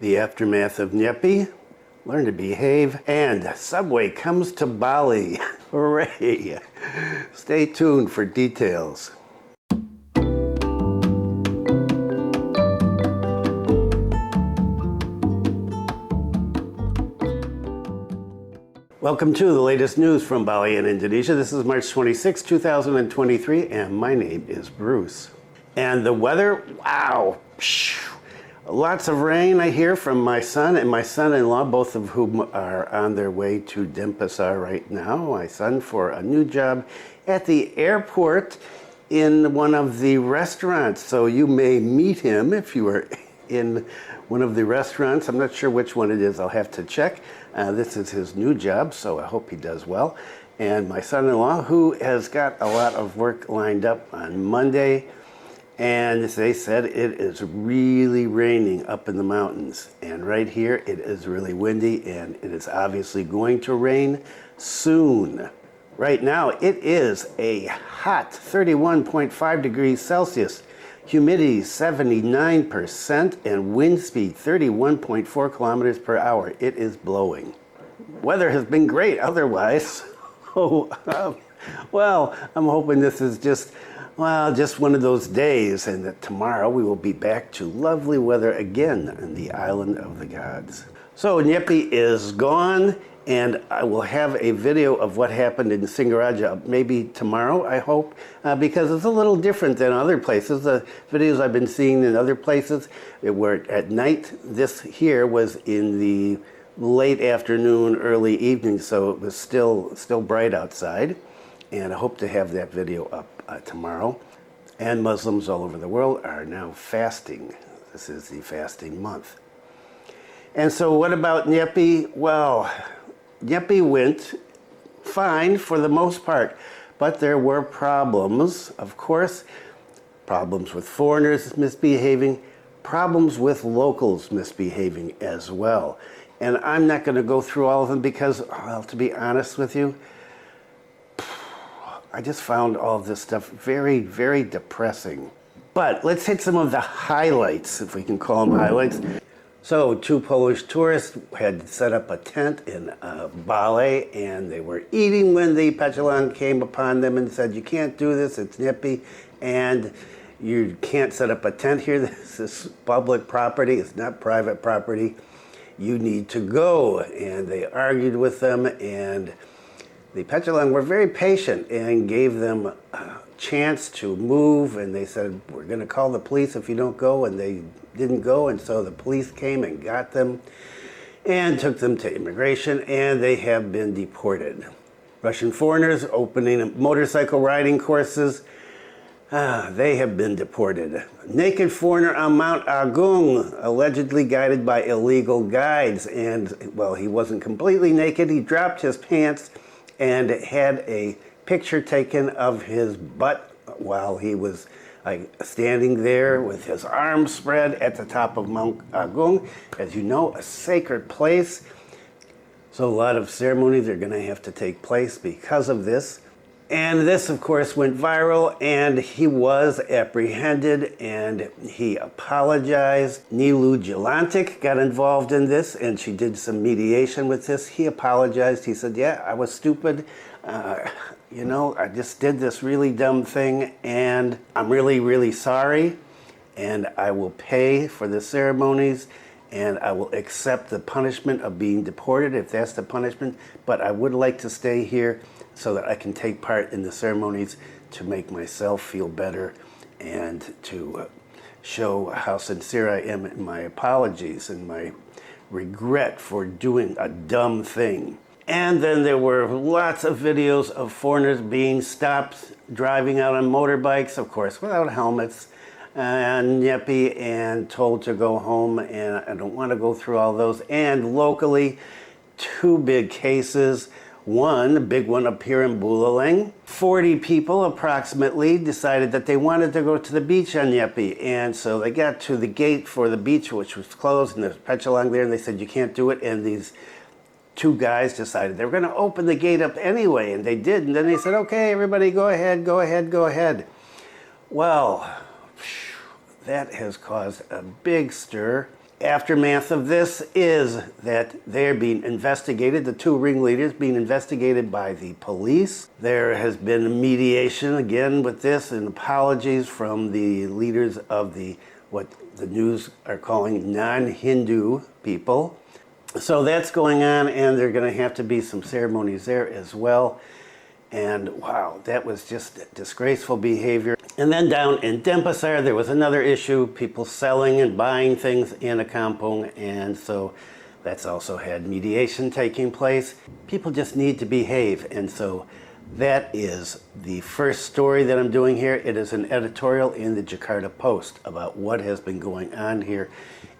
The aftermath of Nyepi, learn to behave, and Subway comes to Bali. Hooray! Stay tuned for details. Welcome to the latest news from Bali and Indonesia. This is March 26, 2023, and my name is Bruce. And the weather, wow! Lots of rain, I hear, from my son and my son-in-law, both of whom are on their way to Denpasar right now. My son for a new job at the airport in one of the restaurants. So you may meet him if you are in one of the restaurants. I'm not sure which one it is. I'll have to check. This is his new job, so I hope he does well. And my son-in-law, who has got a lot of work lined up on Monday. And as they said, it is really raining up in the mountains. And right here, it is really windy, and it is obviously going to rain soon. Right now, it is a hot 31.5 degrees Celsius, humidity 79%, and wind speed 31.4 kilometers per hour. It is blowing. Weather has been great otherwise. Well, I'm hoping this is just one of those days, and that tomorrow we will be back to lovely weather again in the island of the gods. So Nyepi is gone, and I will have a video of what happened in Singaraja maybe tomorrow, I hope, because it's a little different than other places. The videos I've been seeing in other places were at night. This here was in the late afternoon, early evening, so it was still bright outside. And I hope to have that video up tomorrow. And Muslims all over the world are now fasting. This is the fasting month. And so what about Nyepi? Well, Nyepi went fine for the most part, but there were problems, of course, problems with foreigners misbehaving, problems with locals misbehaving as well. And I'm not going to go through all of them because, well, to be honest with you, I just found all of this stuff very, very depressing. But let's hit some of the highlights, if we can call them highlights. So 2 Polish tourists had set up a tent in Bali, and they were eating when the Pechalang came upon them and said, "You can't do this, it's Nyepi, and you can't set up a tent here. This is public property, it's not private property. You need to go." And they argued with them, and the Pechalang were very patient and gave them a chance to move, and they said, "We're going to call the police if you don't go," and they didn't go, and so the police came and got them and took them to immigration, and they have been deported. Russian foreigners opening motorcycle riding courses, they have been deported. Naked foreigner on Mount Agung, allegedly guided by illegal guides, and, well, he wasn't completely naked. He dropped his pants and had a picture taken of his butt while he was standing there with his arms spread at the top of Mount Agung. As you know, a sacred place. So a lot of ceremonies are going to have to take place because of this. And this, of course, went viral, and he was apprehended, and he apologized. Nilu Jelantic got involved in this, and she did some mediation with this. He apologized. He said, "Yeah, I was stupid. I just did this really dumb thing, and I'm really, really sorry, and I will pay for the ceremonies, and I will accept the punishment of being deported if that's the punishment, but I would like to stay here so that I can take part in the ceremonies to make myself feel better and to show how sincere I am in my apologies and my regret for doing a dumb thing." And then there were lots of videos of foreigners being stopped driving out on motorbikes, of course, without helmets, and Nyepi, and told to go home, and I don't want to go through all those. And locally, 2 big cases. One, a big one up here in Buleleng. 40 people approximately decided that they wanted to go to the beach on Nyepi. And so they got to the gate for the beach, which was closed, and there's Pechalang there, and they said, "You can't do it." And these 2 guys decided they were going to open the gate up anyway, and they did. And then they said, "Okay, everybody, go ahead, go ahead, go ahead." Well, that has caused a big stir. aftermath of this is that they're being investigated, the two ringleaders being investigated by the police. There has been mediation again with this and apologies from the leaders of what the news are calling non-Hindu people. So that's going on, and there are going to have to be some ceremonies there as well. And wow, that was just disgraceful behavior. And then down in Denpasar, there was another issue, people selling and buying things in a kampung, and so that's also had mediation taking place. People just need to behave, and so that is the first story that I'm doing here. It is an editorial in the Jakarta Post about what has been going on here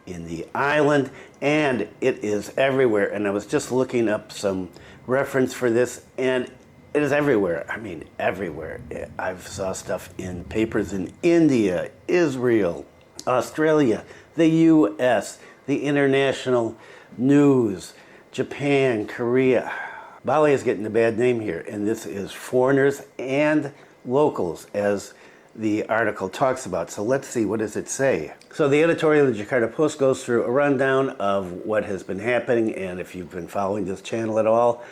in the island, and it is everywhere. And I was just looking up some reference for this, and it is everywhere. I mean, everywhere. I've saw stuff in papers in India, Israel, Australia, the US, the international news, Japan, Korea. Bali is getting a bad name here, and this is foreigners and locals, as the article talks about. So let's see, what does it say? So the editorial of the Jakarta Post goes through a rundown of what has been happening, and if you've been following this channel at all,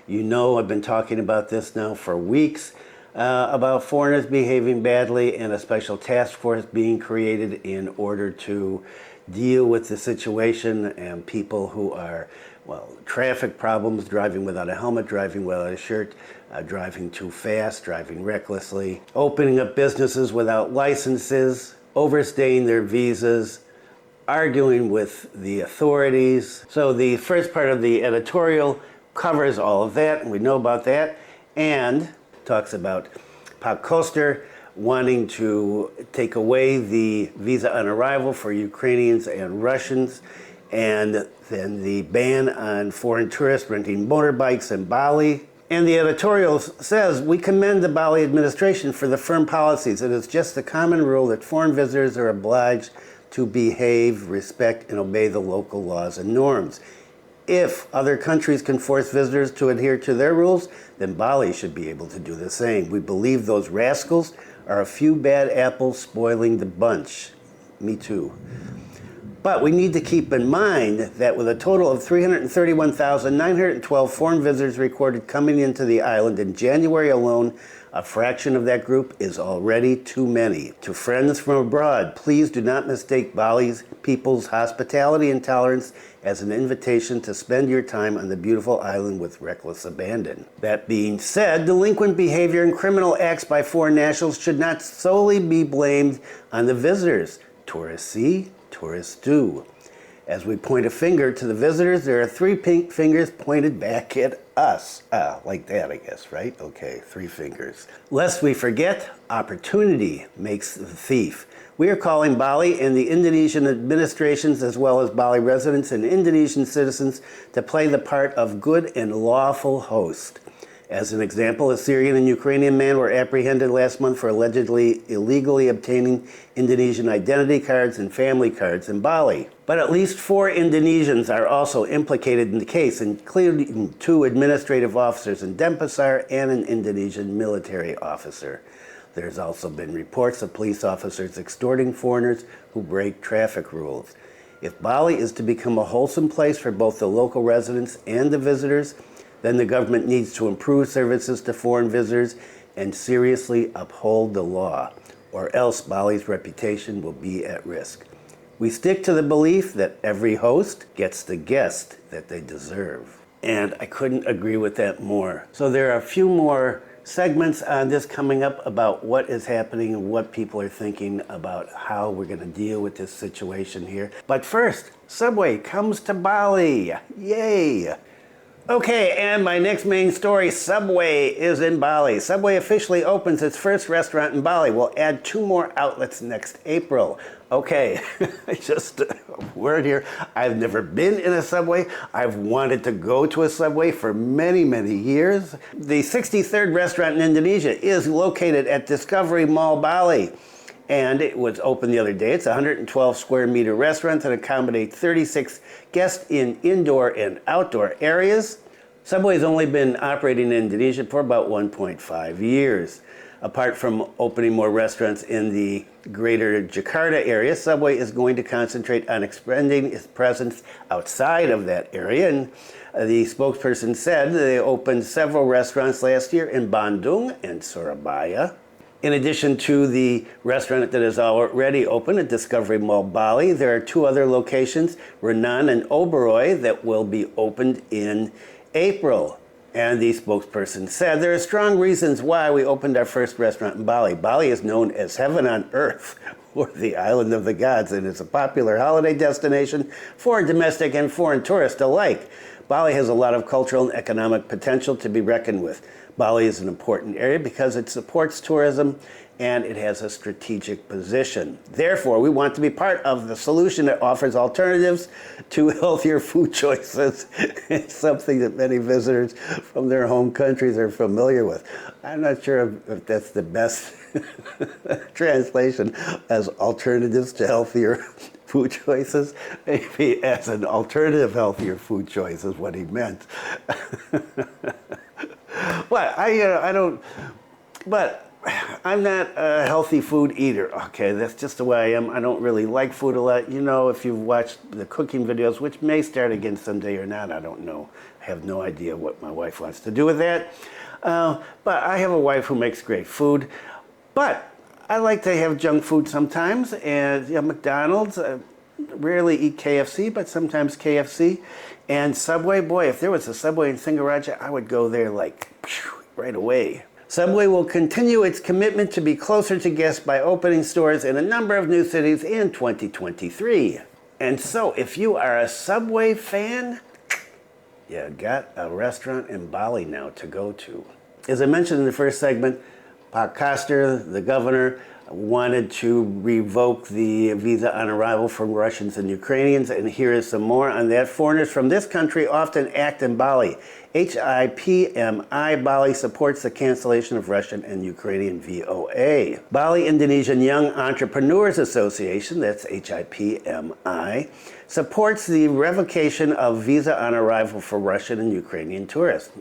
you know I've been talking about this now for weeks, about foreigners behaving badly and a special task force being created in order to deal with the situation, and people who are, well, traffic problems, driving without a helmet, driving without a shirt, driving too fast, driving recklessly, opening up businesses without licenses, overstaying their visas, arguing with the authorities. So the first part of the editorial covers all of that, and we know about that, and talks about Pak Koster wanting to take away the visa on arrival for Ukrainians and Russians, and then the ban on foreign tourists renting motorbikes in Bali. And the editorial says, we commend the Bali administration for the firm policies. It is just the common rule that foreign visitors are obliged to behave, respect, and obey the local laws and norms. If other countries can force visitors to adhere to their rules, then Bali should be able to do the same. We believe those rascals are a few bad apples spoiling the bunch. Me too. But we need to keep in mind that with a total of 331,912 foreign visitors recorded coming into the island in January alone, a fraction of that group is already too many. To friends from abroad, please do not mistake Bali's people's hospitality and tolerance as an invitation to spend your time on the beautiful island with reckless abandon. That being said, delinquent behavior and criminal acts by foreign nationals should not solely be blamed on the visitors. Tourists see, tourists do. As we point a finger to the visitors, there are three pink fingers pointed back at us. Like that, I guess, right? Okay, three fingers. Lest we forget, opportunity makes the thief. We are calling Bali and the Indonesian administrations, as well as Bali residents and Indonesian citizens, to play the part of good and lawful host. As an example, a Syrian and Ukrainian man were apprehended last month for allegedly illegally obtaining Indonesian identity cards and family cards in Bali. But at least 4 Indonesians are also implicated in the case, including 2 administrative officers in Denpasar and an Indonesian military officer. There's also been reports of police officers extorting foreigners who break traffic rules. If Bali is to become a wholesome place for both the local residents and the visitors, then the government needs to improve services to foreign visitors and seriously uphold the law, or else Bali's reputation will be at risk. We stick to the belief that every host gets the guest that they deserve. And I couldn't agree with that more. So there are a few more segments on this coming up about what is happening and what people are thinking about how we're going to deal with this situation here. But first, Subway comes to Bali. Yay! Okay, and my next main story, Subway is in Bali. Subway officially opens its first restaurant in Bali. We'll add 2 more outlets next April. Okay, just a word here. I've never been in a Subway. I've wanted to go to a Subway for many, many years. The 63rd restaurant in Indonesia is located at Discovery Mall Bali. And it was open the other day. It's a 112 square meter restaurant that accommodates 36 guests in indoor and outdoor areas. Subway's only been operating in Indonesia for about 1.5 years. Apart from opening more restaurants in the greater Jakarta area, Subway is going to concentrate on expanding its presence outside of that area. And the spokesperson said they opened several restaurants last year in Bandung and Surabaya. In addition to the restaurant that is already open at Discovery Mall Bali, there are 2 other locations, Renan and Oberoi, that will be opened in April. And the spokesperson said, there are strong reasons why we opened our first restaurant in Bali. Bali is known as heaven on earth, or the island of the gods, and it's a popular holiday destination for domestic and foreign tourists alike. Bali has a lot of cultural and economic potential to be reckoned with. Bali is an important area because it supports tourism and it has a strategic position. Therefore, we want to be part of the solution that offers alternatives to healthier food choices. It's something that many visitors from their home countries are familiar with. I'm not sure if that's the best translation, as alternatives to healthier food choices. Maybe as an alternative healthier food choice is what he meant. But I'm not a healthy food eater. Okay, that's just the way I am. I don't really like food a lot. You know, if you've watched the cooking videos, which may start again someday or not, I don't know. I have no idea what my wife wants to do with that. But I have a wife who makes great food. But I like to have junk food sometimes, and McDonald's. Rarely eat KFC, but sometimes KFC. And Subway, boy, if there was a Subway in Singaraja, I would go there like right away. Subway will continue its commitment to be closer to guests by opening stores in a number of new cities in 2023. And so, if you are a Subway fan, you got a restaurant in Bali now to go to. As I mentioned in the first segment, Pak Koster, the governor, wanted to revoke the visa on arrival from Russians and Ukrainians, and here is some more on that. Foreigners from this country often act in Bali. HIPMI Bali supports the cancellation of Russian and Ukrainian VoA. Bali Indonesian Young Entrepreneurs Association, that's HIPMI, supports the revocation of visa on arrival for Russian and Ukrainian tourists.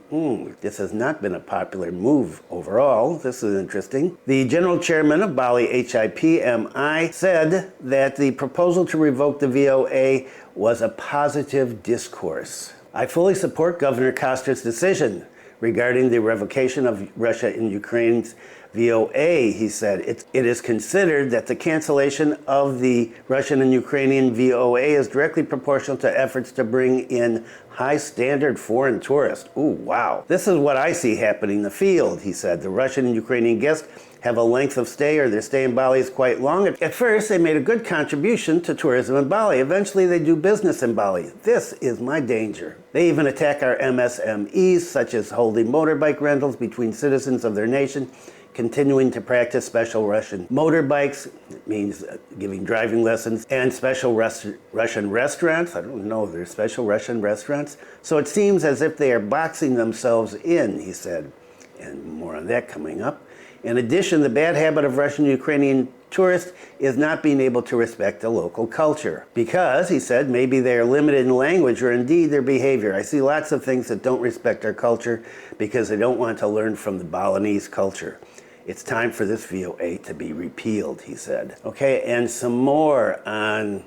This has not been a popular move overall. This is interesting. The general chairman of Bali HIPMI said that the proposal to revoke the VoA was a positive discourse. I fully support Governor Koster's decision regarding the revocation of Russia and Ukraine's VoA, he said. It is considered that the cancellation of the Russian and Ukrainian VoA is directly proportional to efforts to bring in high-standard foreign tourists. Ooh, wow. This is what I see happening in the field, he said. The Russian and Ukrainian guests have a length of stay, or their stay in Bali is quite long. At first, they made a good contribution to tourism in Bali. Eventually, they do business in Bali. This is my danger. They even attack our MSMEs, such as holding motorbike rentals between citizens of their nation, continuing to practice special Russian motorbikes. It means giving driving lessons, and special Russian restaurants. I don't know, there's special Russian restaurants. So it seems as if they are boxing themselves in, he said. And more on that coming up. In addition, the bad habit of Russian and Ukrainian tourists is not being able to respect the local culture. Because, he said, maybe they are limited in language or indeed their behavior. I see lots of things that don't respect our culture because they don't want to learn from the Balinese culture. It's time for this VoA to be repealed, he said. Okay, and some more on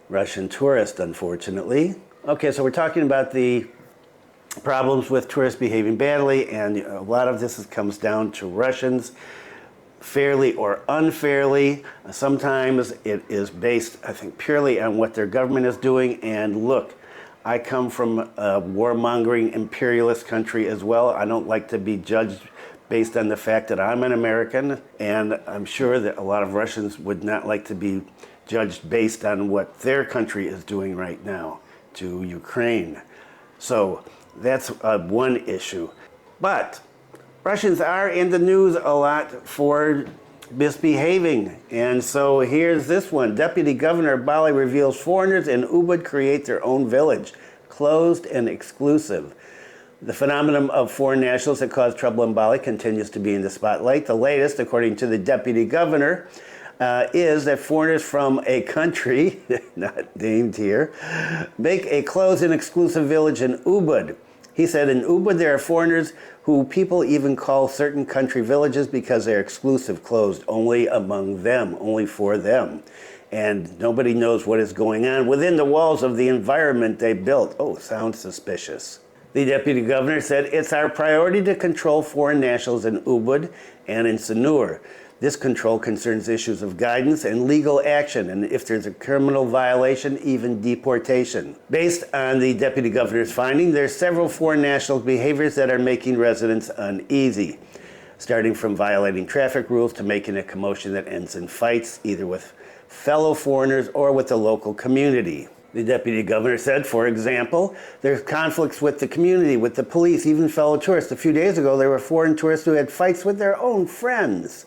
Russian tourists, unfortunately. Okay, so we're talking about the problems with tourists behaving badly, and a lot of this comes down to Russians, fairly or unfairly. Sometimes it is based, I think, purely on what their government is doing. And look, I come from a warmongering imperialist country as well. I don't like to be judged based on the fact that I'm an American, and I'm sure that a lot of Russians would not like to be judged based on what their country is doing right now to Ukraine. So that's one issue. But Russians are in the news a lot for misbehaving. And so here's this one. Deputy Governor of Bali reveals foreigners in Ubud create their own village, closed and exclusive. The phenomenon of foreign nationals that cause trouble in Bali continues to be in the spotlight. The latest, according to the Deputy Governor, is that foreigners from a country, not named here, make a closed and exclusive village in Ubud. He said in Ubud there are foreigners who people even call certain country villages because they're exclusive, closed only among them, only for them. And nobody knows what is going on within the walls of the environment they built. Oh, sounds suspicious. The deputy governor said, it's our priority to control foreign nationals in Ubud and in Sanur. This control concerns issues of guidance and legal action, and if there's a criminal violation, even deportation. Based on the deputy governor's finding, there's several foreign nationals' behaviors that are making residents uneasy, starting from violating traffic rules to making a commotion that ends in fights, either with fellow foreigners or with the local community. The deputy governor said, for example, there's conflicts with the community, with the police, even fellow tourists. A few days ago, there were foreign tourists who had fights with their own friends.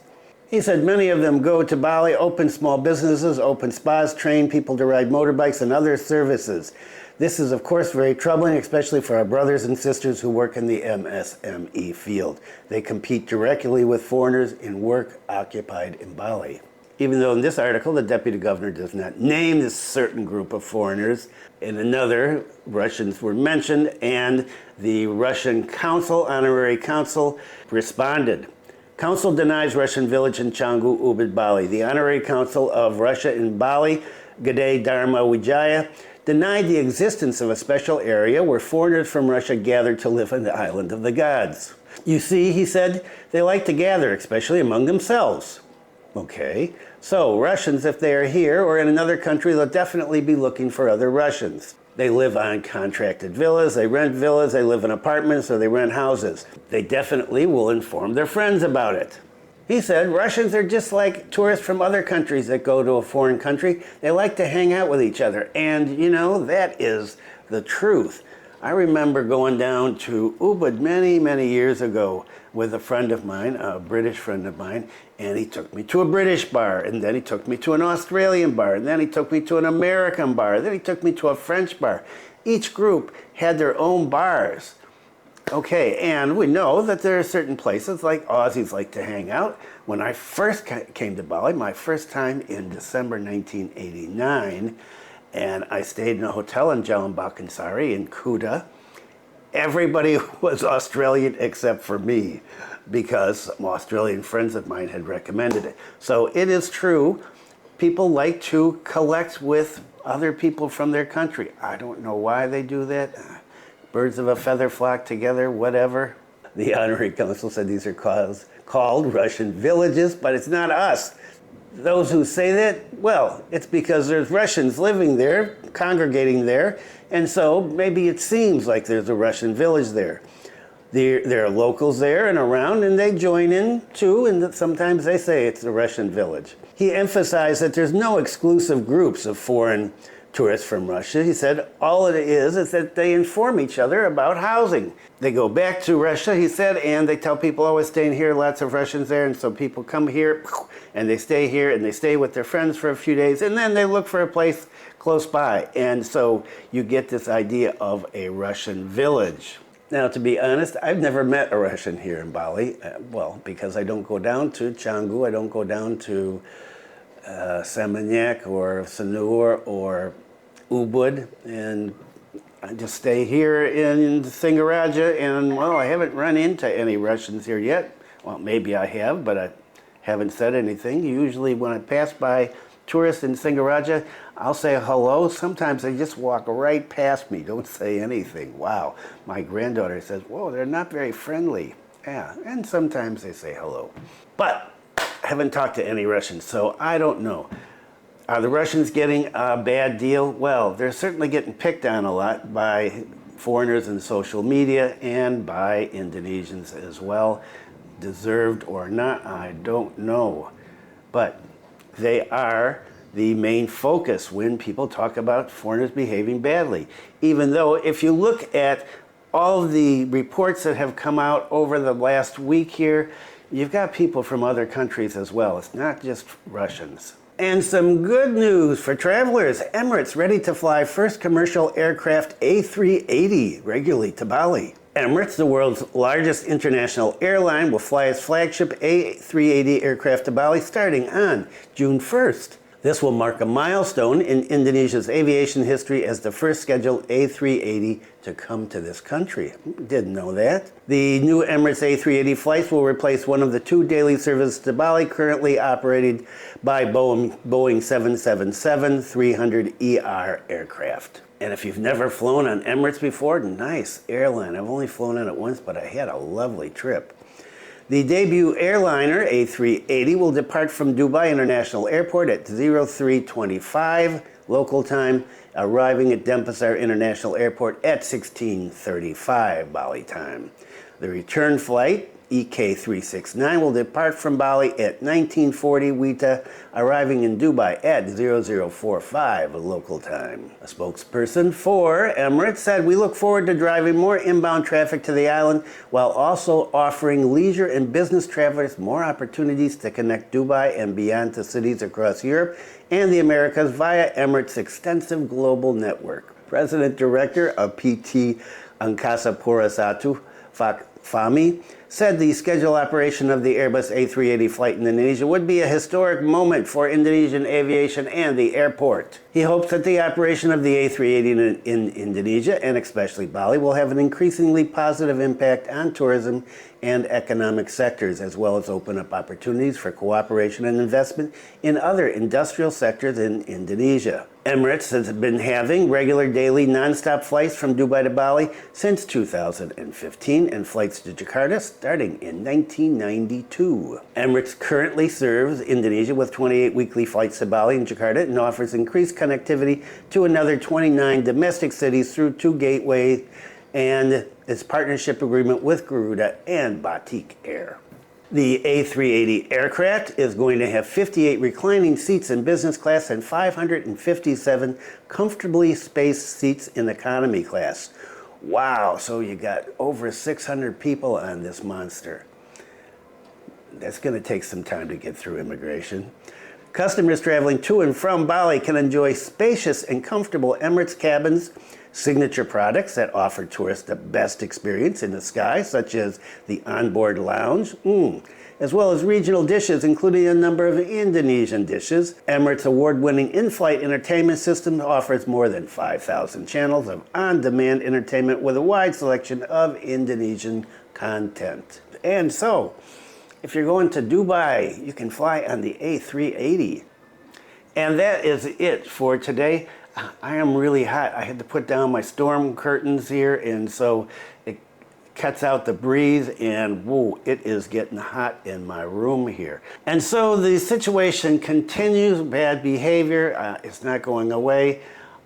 He said many of them go to Bali, open small businesses, open spas, train people to ride motorbikes and other services. This is, of course, very troubling, especially for our brothers and sisters who work in the MSME field. They compete directly with foreigners in work occupied in Bali. Even though in this article, the deputy governor does not name this certain group of foreigners, in another, Russians were mentioned, and the Russian consul, honorary consul, responded. Council denies Russian village in Canggu-Ubud, Bali. The honorary consul of Russia in Bali, Gede Dharma Wijaya, denied the existence of a special area where foreigners from Russia gathered to live on the island of the gods. You see, he said, they like to gather, especially among themselves. Okay, so Russians, if they are here or in another country, they'll definitely be looking for other Russians. They live on contracted villas, they rent villas, they live in apartments, or they rent houses. They definitely will inform their friends about it. He said Russians are just like tourists from other countries that go to a foreign country. They like to hang out with each other. And, you know, that is the truth. I remember going down to Ubud many, many years ago with a friend of mine, a British friend of mine, and he took me to a British bar, and then he took me to an Australian bar, and then he took me to an American bar, then he took me to a French bar. Each group had their own bars. Okay, and we know that there are certain places like Aussies like to hang out. When I first came to Bali, my first time in December 1989, and I stayed in a hotel in Jalan Bakansari in Kuta. Everybody was Australian except for me because some Australian friends of mine had recommended it. So it is true, people like to collect with other people from their country. I don't know why they do that. Birds of a feather flock together, whatever. The honorary consul said these are called Russian villages, but it's not us. Those who say that, well, it's because there's Russians living there, congregating there, and so maybe it seems like there's a Russian village there. There are locals there and around, and they join in too, and sometimes they say it's a Russian village. He emphasized that there's no exclusive groups of foreign tourists from Russia. He said all it is that they inform each other about housing. They go back to Russia, he said, and they tell people, oh, we're staying here, lots of Russians there, and so people come here, and they stay here, and they stay with their friends for a few days, and then they look for a place close by. And so you get this idea of a Russian village. Now, to be honest, I've never met a Russian here in Bali, well, because I don't go down to Canggu, I don't go down to Seminyak or Sanur or Ubud, and I just stay here in Singaraja, and well, I haven't run into any Russians here yet. Well, maybe I have, but I haven't said anything. Usually when I pass by tourists in Singaraja, I'll say hello. Sometimes they just walk right past me, don't say anything. Wow, my granddaughter says, whoa, they're not very friendly. Yeah, and sometimes they say hello. But I haven't talked to any Russians, so I don't know. Are the Russians getting a bad deal? Well, they're certainly getting picked on a lot by foreigners in social media and by Indonesians as well. Deserved or not, I don't know. But they are the main focus when people talk about foreigners behaving badly. Even though if you look at all of the reports that have come out over the last week here, you've got people from other countries as well. It's not just Russians. And some good news for travelers. Emirates ready to fly first commercial aircraft A380 regularly to Bali. Emirates, the world's largest international airline, will fly its flagship A380 aircraft to Bali starting on June 1st. This will mark a milestone in Indonesia's aviation history as the first scheduled A380 to come to this country. Didn't know that. The new Emirates A380 flights will replace one of the 2 daily services to Bali currently operated by Boeing 777-300ER aircraft. And if you've never flown on Emirates before, nice airline. I've only flown on it once, but I had a lovely trip. The debut airliner, A380, will depart from Dubai International Airport at 03:25 local time, arriving at Denpasar International Airport at 16:35 Bali time. The return flight, EK369, will depart from Bali at 19:40 WITA, arriving in Dubai at 00:45 local time. A spokesperson for Emirates said, "We look forward to driving more inbound traffic to the island while also offering leisure and business travelers more opportunities to connect Dubai and beyond to cities across Europe and the Americas via Emirates' extensive global network." President Director of PT Angkasa Pura I, Fahmi, said the scheduled operation of the Airbus A380 flight in Indonesia would be a historic moment for Indonesian aviation and the airport. He hopes that the operation of the A380 in Indonesia, and especially Bali, will have an increasingly positive impact on tourism and economic sectors, as well as open up opportunities for cooperation and investment in other industrial sectors in Indonesia. Emirates has been having regular daily non-stop flights from Dubai to Bali since 2015 and flights to Jakarta starting in 1992. Emirates currently serves Indonesia with 28 weekly flights to Bali and Jakarta and offers increased connectivity to another 29 domestic cities through 2 gateways and its partnership agreement with Garuda and Batik Air. The A380 aircraft is going to have 58 reclining seats in business class and 557 comfortably spaced seats in economy class. Wow, so you got over 600 people on this monster. That's going to take some time to get through immigration. Customers traveling to and from Bali can enjoy spacious and comfortable Emirates cabins, signature products that offer tourists the best experience in the sky, such as the onboard lounge, as well as regional dishes, including a number of Indonesian dishes. Emirates' award-winning in-flight entertainment system offers more than 5,000 channels of on-demand entertainment with a wide selection of Indonesian content. And so, if you're going to Dubai, you can fly on the A380. And that is it for today. I am really hot. I had to put down my storm curtains here, and so it cuts out the breeze, and whoa, it is getting hot in my room here. And so the situation continues, bad behavior. It's not going away.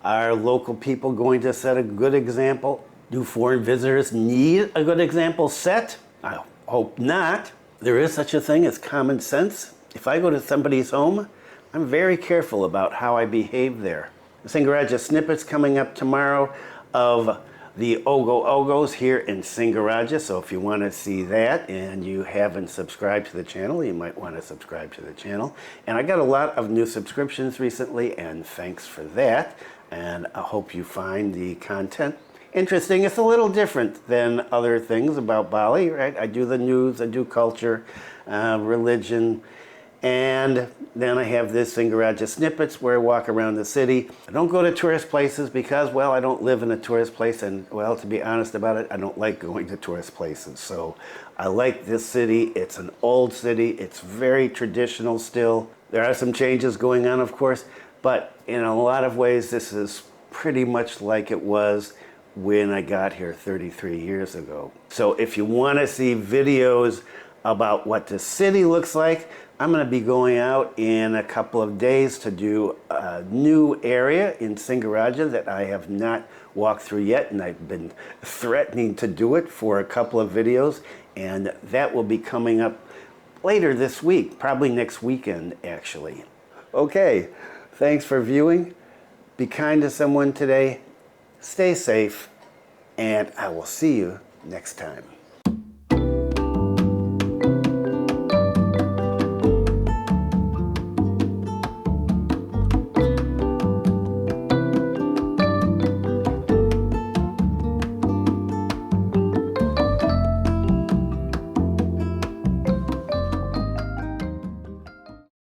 Are local people going to set a good example? Do foreign visitors need a good example set? I hope not. There is such a thing as common sense. If I go to somebody's home, I'm very careful about how I behave there. The Singaraja snippet's coming up tomorrow of the Ogos here in Singaraja. So if you want to see that and you haven't subscribed to the channel, you might want to subscribe to the channel. And I got a lot of new subscriptions recently, and thanks for that. And I hope you find the content interesting. It's a little different than other things about Bali, right? I do the news, I do culture, religion, and then I have this Singaraja snippets where I walk around the city. I don't go to tourist places because, well, I don't live in a tourist place, and, well, to be honest about it, I don't like going to tourist places. So I like this city. It's an old city. It's very traditional still. There are some changes going on, of course, but in a lot of ways, this is pretty much like it was when I got here 33 years ago. So if you want to see videos about what the city looks like, I'm going to be going out in a couple of days to do a new area in Singaraja that I have not walked through yet, and I've been threatening to do it for a couple of videos, and that will be coming up later this week, probably next weekend actually. Okay, thanks for viewing. Be kind to someone today. Stay safe, and I will see you next time.